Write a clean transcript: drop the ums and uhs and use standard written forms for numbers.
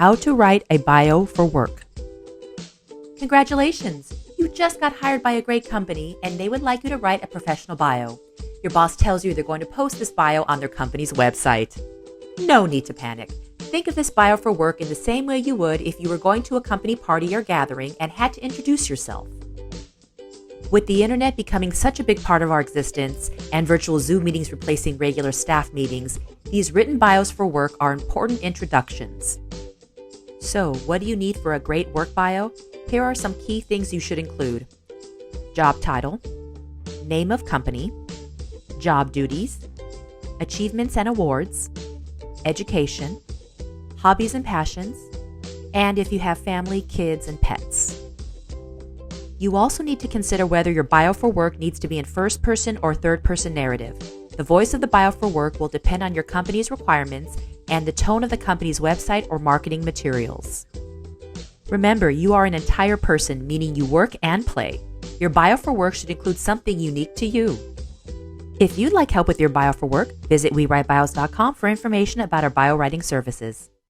How to write a bio for work. Congratulations! You just got hired by a great company and they would like you to write a professional bio. Your boss tells you they're going to post this bio on their company's website. No need to panic. Think of this bio for work in the same way you would if you were going to a company party or gathering and had to introduce yourself. With the internet becoming such a big part of our existence and virtual Zoom meetings replacing regular staff meetings, these written bios for work are important introductions. So, what do you need for a great work bio? Here are some key things you should include. Job title, name of company, job duties, achievements and awards, education, hobbies and passions, and if you have family, kids, and pets. You also need to consider whether your bio for work needs to be in first-person or third-person narrative. The voice of the bio for work will depend on your company's requirements and the tone of the company's website or marketing materials. Remember, you are an entire person, meaning you work and play. Your bio for work should include something unique to you. If you'd like help with your bio for work, visit WeWriteBios.com for information about our bio writing services.